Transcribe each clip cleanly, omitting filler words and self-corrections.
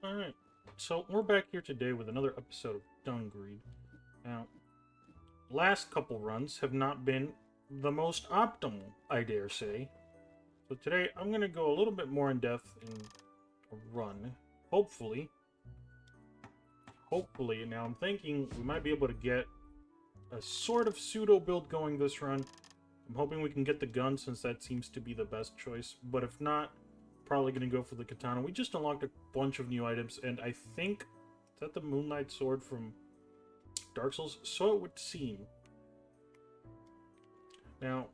Alright, so we're back here today with another episode of Dungreed. Now, last couple runs have not been the most optimal, I dare say. So today I'm going to go a little bit more in depth in a run. Hopefully. Now I'm thinking we might be able to get a sort of pseudo build going this run. I'm hoping we can get the gun since that seems to be the best choice. But if not, probably going to go for the katana. We just unlocked a bunch of new items, and I think... Is that the Moonlight Sword from Dark Souls? So it would seem. Now,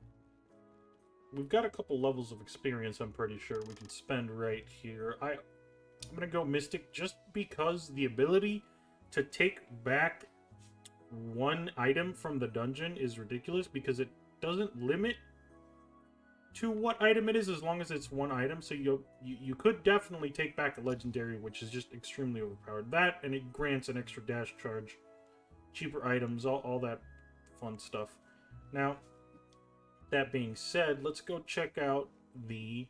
we've got a couple levels of experience, I'm pretty sure, we can spend right here. I'm going to go Mystic just because the ability to take back one item from the dungeon is ridiculous because it doesn't limit to what item it is as long as it's one item. So you could definitely take back a legendary, which is just extremely overpowered. That, and it grants an extra dash charge, cheaper items, all that fun stuff. Now, that being said, let's go check out the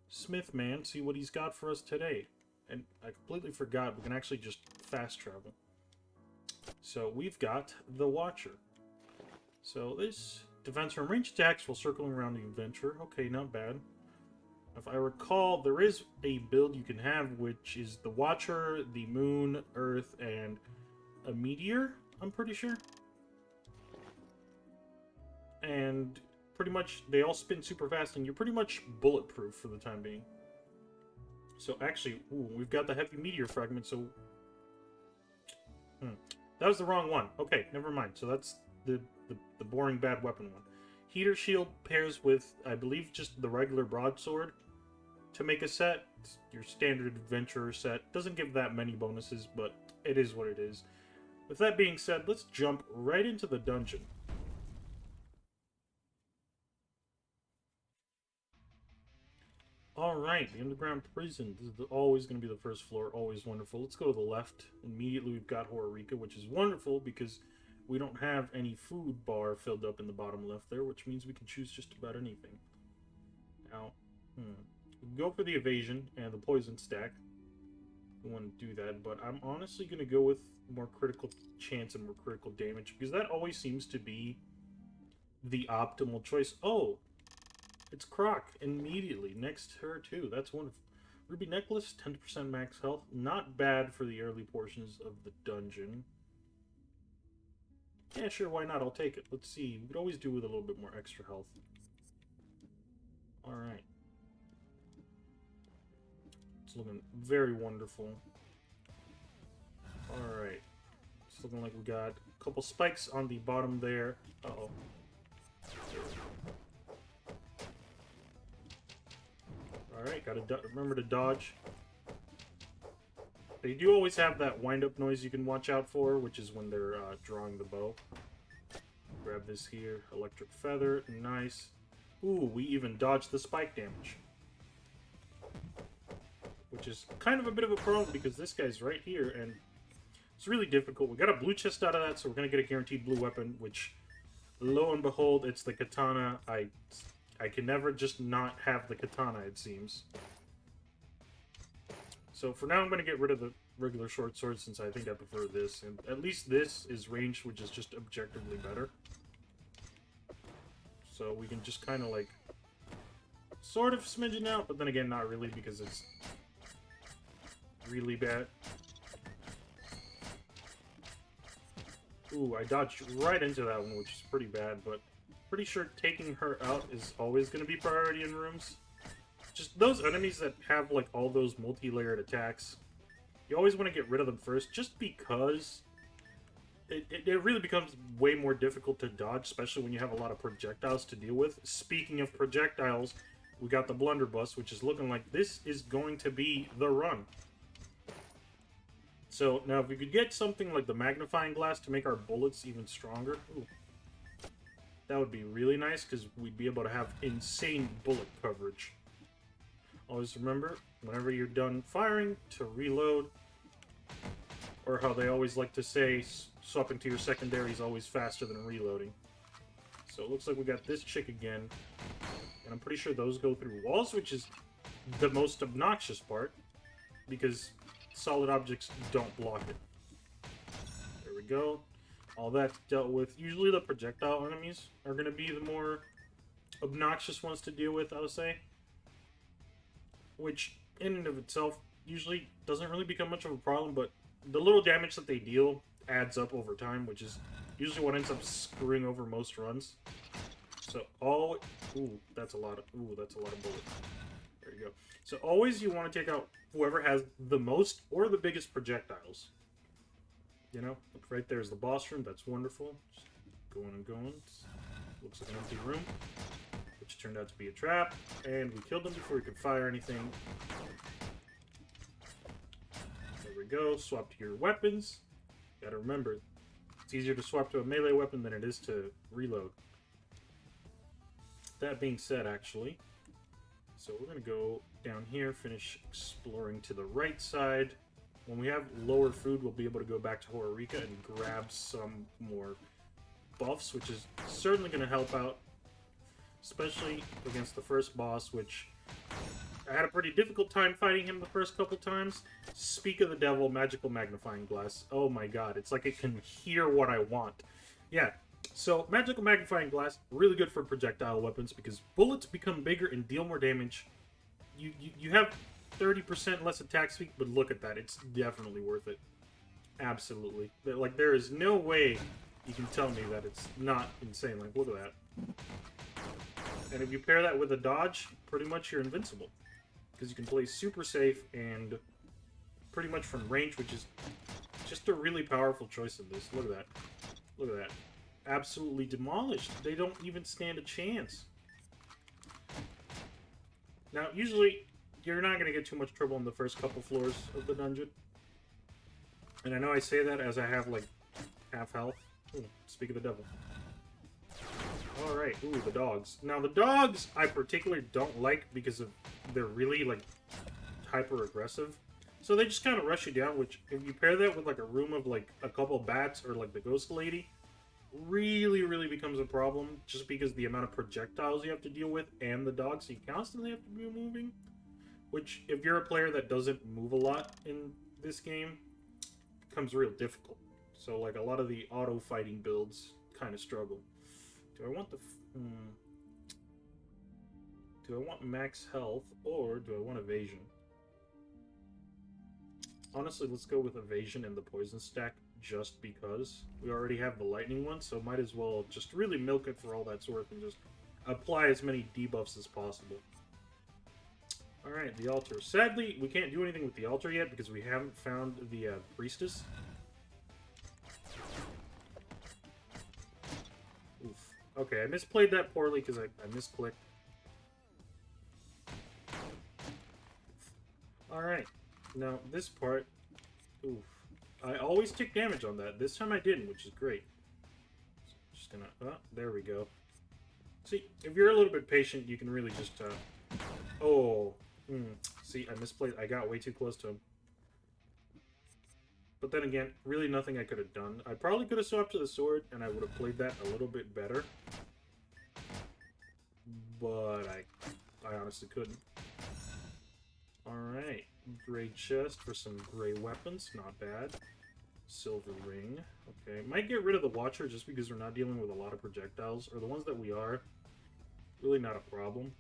Smith Man, see what he's got for us today. And I completely forgot, we can actually just fast travel. So we've got the Watcher. So this defense from ranged attacks while circling around the adventurer. Okay, not bad. If I recall, there is a build you can have, which is the Watcher, the Moon, Earth, and a Meteor, I'm pretty sure. And pretty much, they all spin super fast, and you're pretty much bulletproof for the time being. So actually, ooh, we've got the Heavy Meteor fragment, so... That was the wrong one. Okay, never mind. So that's the boring bad weapon one. Heater Shield pairs with, I believe, just the regular broadsword to make a set. It's your standard adventurer set. Doesn't give that many bonuses, but it is what it is. With that being said, let's jump right into the dungeon. Alright, the underground prison. This is always going to be the first floor. Always wonderful. Let's go to the left. Immediately we've got Horarica, which is wonderful because we don't have any food bar filled up in the bottom left there, which means we can choose just about anything. Now, we can go for the evasion and the poison stack. We want to do that, but I'm honestly going to go with more critical chance and more critical damage because that always seems to be the optimal choice. Oh! It's Croc immediately next to her too. That's wonderful. Ruby Necklace, 10% max health. Not bad for the early portions of the dungeon. Yeah, sure, why not? I'll take it. Let's see. We could always do with a little bit more extra health. Alright. It's looking very wonderful. Alright. It's looking like we got a couple spikes on the bottom there. Uh-oh. Alright, gotta remember to dodge. They do always have that wind-up noise you can watch out for, which is when they're drawing the bow. Grab this here. Electric Feather. Nice. Ooh, we even dodged the spike damage. Which is kind of a bit of a problem because this guy's right here, and it's really difficult. We got a blue chest out of that, so we're going to get a guaranteed blue weapon, which, lo and behold, it's the katana. I can never just not have the katana, it seems. So for now, I'm going to get rid of the regular short sword since I think I prefer this. And at least this is ranged, which is just objectively better. So we can just kind of like sort of smidgen out, but then again, not really because it's really bad. Ooh, I dodged right into that one, which is pretty bad, but pretty sure taking her out is always going to be priority in rooms. Just those enemies that have like all those multi-layered attacks, you always want to get rid of them first, just because it really becomes way more difficult to dodge, especially when you have a lot of projectiles to deal with. Speaking of projectiles, we got the blunderbuss, which is looking like this is going to be the run. So now if we could get something like the magnifying glass to make our bullets even stronger, ooh, that would be really nice because we'd be able to have insane bullet coverage. Always remember, whenever you're done firing, to reload. Or how they always like to say, swapping to your secondary is always faster than reloading. So it looks like we got this chick again. And I'm pretty sure those go through walls, which is the most obnoxious part. Because solid objects don't block it. There we go. All that's dealt with. Usually the projectile enemies are going to be the more obnoxious ones to deal with, I would say. Which, in and of itself, usually doesn't really become much of a problem, but the little damage that they deal adds up over time, which is usually what ends up screwing over most runs. So, ooh, that's a lot of bullets. There you go. So, always you want to take out whoever has the most or the biggest projectiles. You know, right there's the boss room. That's wonderful. Just going and going. Looks like an empty room, which turned out to be a trap. And we killed him before he could fire anything. There we go. Swap to your weapons. Gotta remember, it's easier to swap to a melee weapon than it is to reload. That being said, actually, so we're gonna go down here, finish exploring to the right side. When we have lower food, we'll be able to go back to Horarica and grab some more buffs, which is certainly going to help out, especially against the first boss, which I had a pretty difficult time fighting him the first couple times. Speak of the devil, magical magnifying glass. Oh my god, it's like it can hear what I want. Yeah, so magical magnifying glass, really good for projectile weapons because bullets become bigger and deal more damage. You have 30% less attack speed, but look at that. It's definitely worth it. Absolutely. Like, there is no way you can tell me that it's not insane. Like, look at that. And if you pair that with a dodge, pretty much you're invincible. Because you can play super safe and pretty much from range, which is just a really powerful choice in this. Look at that. Look at that. Absolutely demolished. They don't even stand a chance. Now, usually, you're not going to get too much trouble in the first couple floors of the dungeon. And I know I say that as I have, like, half health. Ooh, speak of the devil. Alright, ooh, the dogs. Now, the dogs I particularly don't like because of they're really, like, hyper-aggressive. So they just kind of rush you down, which, if you pair that with, like, a room of, like, a couple bats or, like, the ghost lady, really, really becomes a problem just because the amount of projectiles you have to deal with and the dogs you constantly have to be moving. Which, if you're a player that doesn't move a lot in this game, becomes real difficult. So, like, a lot of the auto-fighting builds kind of struggle. Do I want do I want max health, or do I want evasion? Honestly, let's go with evasion and the poison stack, just because. We already have the lightning one, so might as well just really milk it for all that's worth and just apply as many debuffs as possible. Alright, the altar. Sadly, we can't do anything with the altar yet because we haven't found the priestess. Oof. Okay, I misplayed that poorly because I misclicked. Alright, now this part. Oof. I always take damage on that. This time I didn't, which is great. Just gonna... Oh, there we go. See, if you're a little bit patient, you can really just... Oh... See, I misplayed. I got way too close to him. But then again, really nothing I could have done. I probably could have swapped to the sword, and I would have played that a little bit better. But I honestly couldn't. Alright. Gray chest for some gray weapons. Not bad. Silver ring. Okay. Might get rid of the Watcher just because we're not dealing with a lot of projectiles. Or the ones that we are. Really not a problem.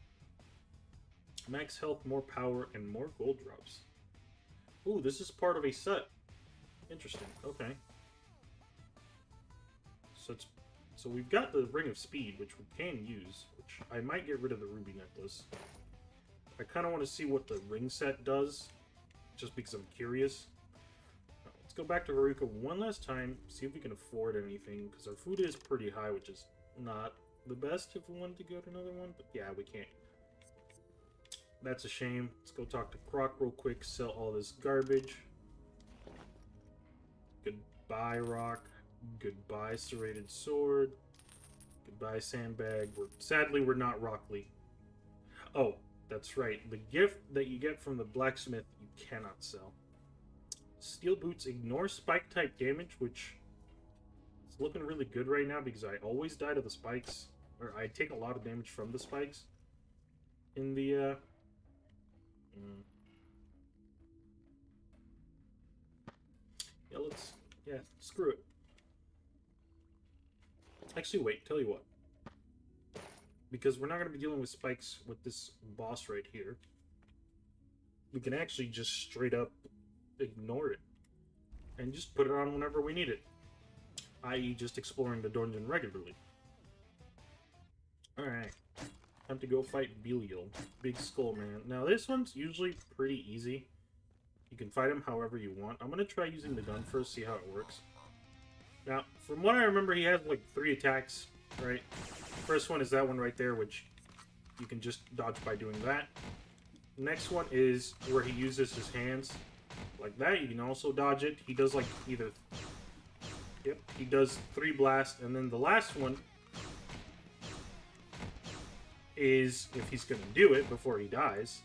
Max health, more power, and more gold drops. Ooh, this is part of a set. Interesting. Okay. So we've got the Ring of Speed, which we can use. Which I might get rid of the Ruby Necklace. I kind of want to see what the ring set does, just because I'm curious. Let's go back to Haruka one last time, see if we can afford anything, because our food is pretty high, which is not the best if we wanted to go to another one, but yeah, we can't. That's a shame. Let's go talk to Croc real quick, sell all this garbage. Goodbye, Rock. Goodbye, Serrated Sword. Goodbye, Sandbag. Sadly, we're not Rockly. Oh, that's right. The gift that you get from the blacksmith, you cannot sell. Steel Boots ignore spike-type damage, which is looking really good right now because I always die to the spikes. Or I take a lot of damage from the spikes. In the, let's... Yeah, screw it. Actually, wait, tell you what. Because we're not going to be dealing with spikes with this boss right here. We can actually just straight up ignore it. And just put it on whenever we need it. I.e. just exploring the dungeon regularly. Alright. Time to go fight Belial. Big Skull Man. Now this one's usually pretty easy. You can fight him however you want. I'm going to try using the gun first, see how it works. Now, from what I remember, he has like 3 attacks, right? First one is that one right there, which you can just dodge by doing that. Next one is where he uses his hands like that. You can also dodge it. He does like either... Yep, he does 3 blasts. And then the last one is if he's going to do it before he dies.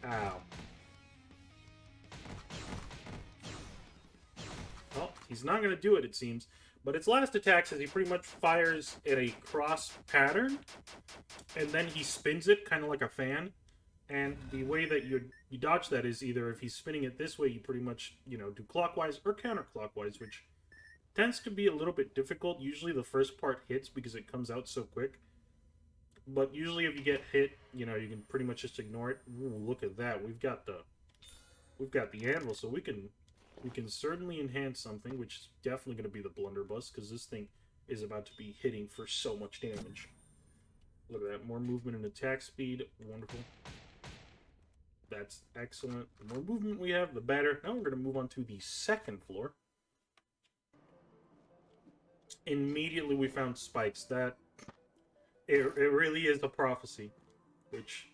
Ow. Well, he's not going to do it, it seems. But its last attack says he pretty much fires in a cross pattern, and then he spins it kind of like a fan. And the way that you dodge that is either if he's spinning it this way, you pretty much, you know, do clockwise or counterclockwise, which tends to be a little bit difficult. Usually the first part hits because it comes out so quick. But usually if you get hit, you know, you can pretty much just ignore it. Ooh, look at that. We've got the anvil, so we can certainly enhance something, which is definitely going to be the blunderbuss, because this thing is about to be hitting for so much damage. Look at that. More movement and attack speed. Wonderful. That's excellent. The more movement we have, the better. Now we're going to move on to the second floor. Immediately we found spikes. That... It really is a prophecy. Which...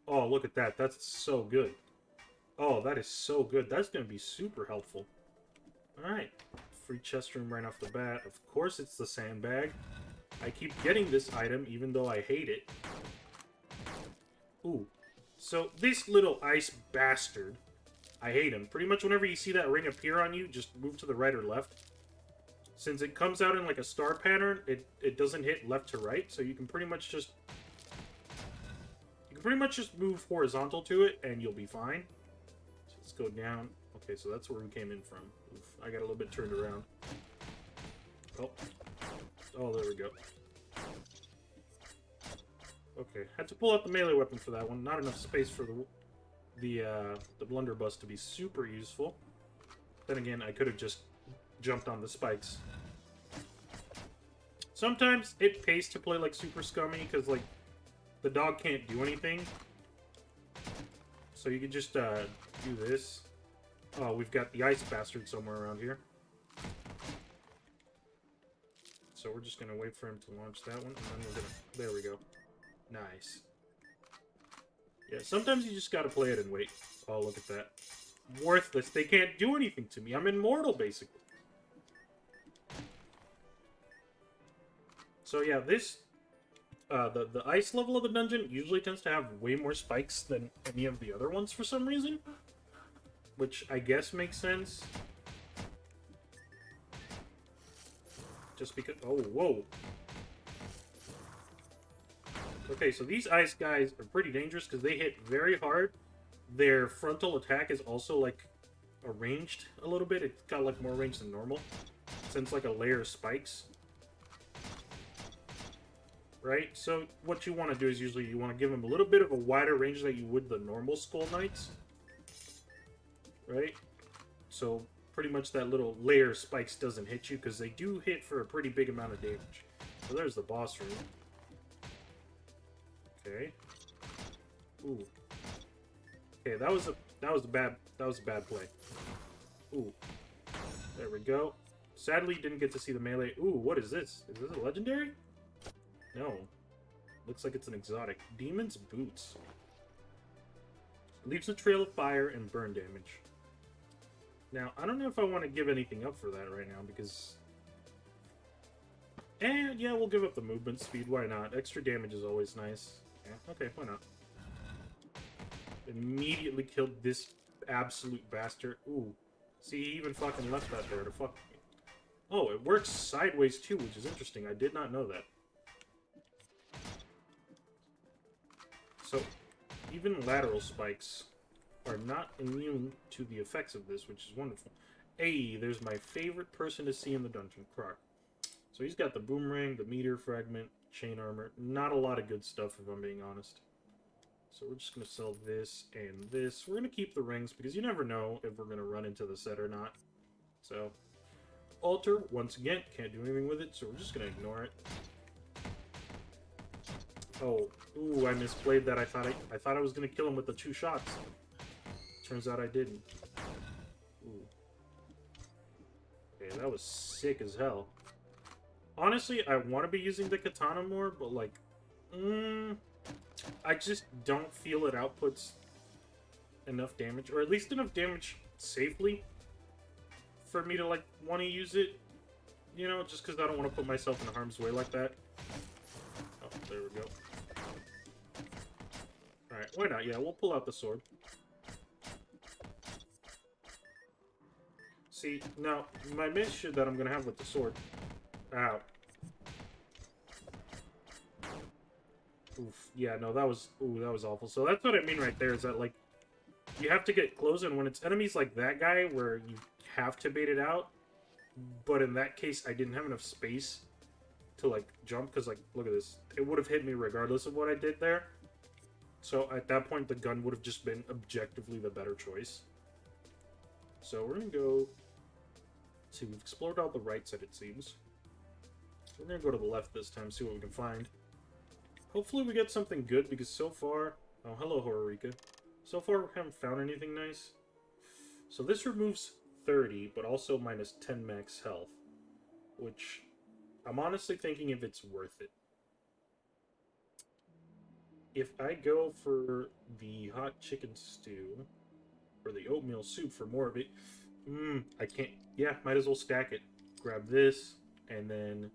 Oh, look at that. That's so good. Oh, that is so good. That's going to be super helpful. Alright. Free chest room right off the bat. Of course it's the sandbag. I keep getting this item, even though I hate it. Ooh. So, this little ice bastard, I hate him. Pretty much whenever you see that ring appear on you, just move to the right or left. Since it comes out in like a star pattern, it doesn't hit left to right, so you can pretty much just... You can pretty much just move horizontal to it, and you'll be fine. So let's go down. Okay, so that's where we came in from. Oof, I got a little bit turned around. Oh, there we go. Okay, had to pull out the melee weapon for that one. Not enough space for the blunderbuss to be super useful. Then again, I could have just jumped on the spikes. Sometimes it pays to play like super scummy because like the dog can't do anything. So you can just do this. Oh, we've got the ice bastard somewhere around here. So we're just gonna wait for him to launch that one, and then we're gonna... There we go. Nice. Yeah, sometimes you just gotta play it and wait. Oh, look at that. Worthless. They can't do anything to me. I'm immortal, basically. So yeah, this... the ice level of the dungeon usually tends to have way more spikes than any of the other ones for some reason. Which I guess makes sense. Just because... Oh, whoa. Okay, so these ice guys are pretty dangerous because they hit very hard. Their frontal attack is also, like, arranged a little bit. It's got, like, more range than normal. Since, like, a layer of spikes. Right? So what you want to do is usually you want to give them a little bit of a wider range than you would the normal Skull Knights. Right? So pretty much that little layer of spikes doesn't hit you because they do hit for a pretty big amount of damage. So there's the boss room. Okay. Ooh. Okay, that was a bad play. Ooh. There we go. Sadly, didn't get to see the melee. Ooh, what is this? Is this a legendary? No. Looks like it's an exotic. Demon's Boots. Leaves a trail of fire and burn damage. Now, I don't know if I want to give anything up for that right now, because... yeah, we'll give up the movement speed. Why not? Extra damage is always nice. Yeah, okay, why not? Immediately killed this absolute bastard. Ooh. See, he even fucking left that there to fuck me. Oh, it works sideways too, which is interesting. I did not know that. So, even lateral spikes are not immune to the effects of this, which is wonderful. Hey, there's my favorite person to see in the dungeon, Croc. So he's got the boomerang, the meteor fragment, chain armor. Not a lot of good stuff, if I'm being honest. So we're just going to sell this and this. We're going to keep the rings, because you never know if we're going to run into the set or not. So, altar, once again, can't do anything with it, so we're just going to ignore it. Oh, ooh, I misplayed that. I thought I was going to kill him with the 2 shots. Turns out I didn't. Ooh. Okay, that was sick as hell. Honestly, I want to be using the katana more, but, like, I just don't feel it outputs enough damage, or at least enough damage safely for me to, like, want to use it, you know, just because I don't want to put myself in harm's way like that. Oh, there we go. Alright, why not? Yeah, we'll pull out the sword. See, now, my mission that I'm going to have with the sword... Ow. Oof. Yeah, no, that was... Ooh, that was awful. So that's what I mean right there, is that, like, you have to get close, and when it's enemies like that guy, where you have to bait it out, but in that case, I didn't have enough space to, like, jump, because, like, look at this. It would have hit me regardless of what I did there. So at that point, the gun would have just been objectively the better choice. So we're going to go... See, we've explored all the right side, it seems. We're going to go to the left this time, see what we can find. Hopefully we get something good, because so far... Oh, hello, Hororika. So far, we haven't found anything nice. So this removes 30, but also minus 10 max health. Which, I'm honestly thinking if it's worth it. If I go for the hot chicken stew, or the oatmeal soup for more of it, I can't... Yeah, might as well stack it. Grab this, and then...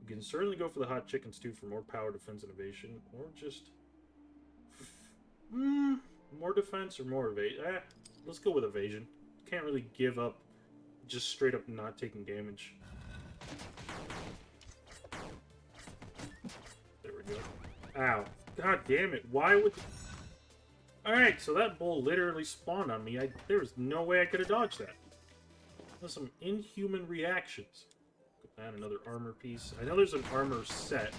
You can certainly go for the hot chicken stew for more power, defense, and evasion, or just... more defense or more evasion? Let's go with evasion. Can't really give up just straight up not taking damage. There we go. Ow. God damn it. Why would... Alright, so that bull literally spawned on me. There was no way I could have dodged that. There's some inhuman reactions. And another armor piece. I know there's an armor set.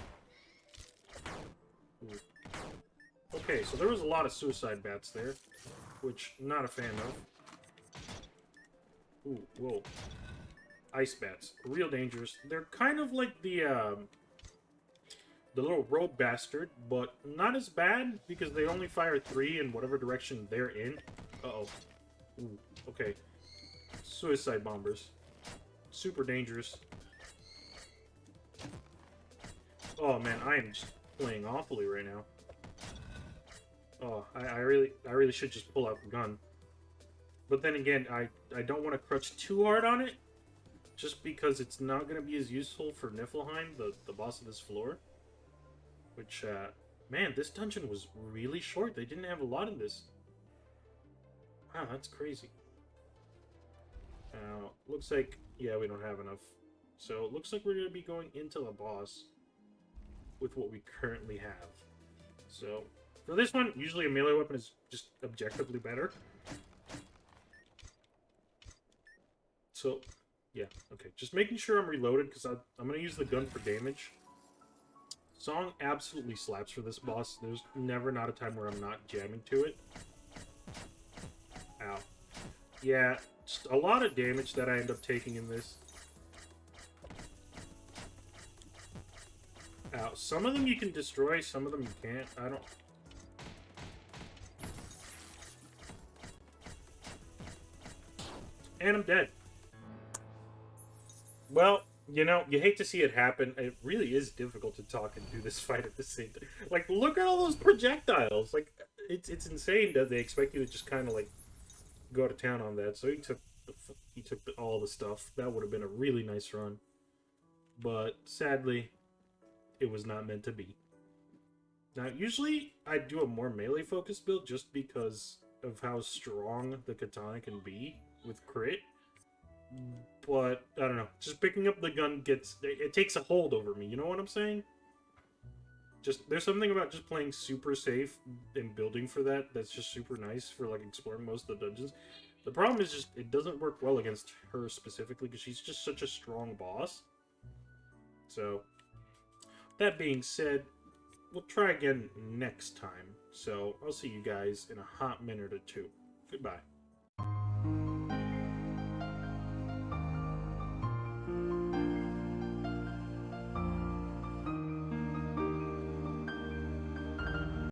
Ooh. Okay, so there was a lot of suicide bats there, which I'm not a fan of. Ooh, whoa. Ice bats. Real dangerous. They're kind of like the little rogue bastard, but not as bad, because they only fire 3 in whatever direction they're in. Uh-oh. Ooh, okay. Suicide bombers. Super dangerous. Oh man, I am just playing awfully right now. Oh, I really should just pull out the gun. But then again, I don't want to crutch too hard on it, just because it's not going to be as useful for Niflheim, the boss of this floor. Which, man, this dungeon was really short. They didn't have a lot of this. Wow, that's crazy. Now, looks like, yeah, we don't have enough. So, it looks like we're going to be going into the boss with what we currently have. So, for this one, usually a melee weapon is just objectively better. So, yeah, okay. Just making sure I'm reloaded, because I'm going to use the gun for damage. Song absolutely slaps for this boss. There's never not a time where I'm not jamming to it. Ow. Yeah, just a lot of damage that I end up taking in this. Ow. Some of them you can destroy, some of them you can't. I don't... And I'm dead. Well, you know, you hate to see it happen. It really is difficult to talk and do this fight at the same time. Like, look at all those projectiles. Like, it's insane that they expect you to just kind of, like, go to town on that. So he took all the stuff. That would have been a really nice run. But, sadly, it was not meant to be. Now, usually, I do a more melee-focused build just because of how strong the katana can be with crit. But, I don't know. Just picking up the gun it takes a hold over me. You know what I'm saying? Just there's something about just playing super safe and building for that that's just super nice for like exploring most of the dungeons. The problem is just it doesn't work well against her specifically because she's just such a strong boss. So that being said, we'll try again next time. So I'll see you guys in a hot minute or two. Goodbye.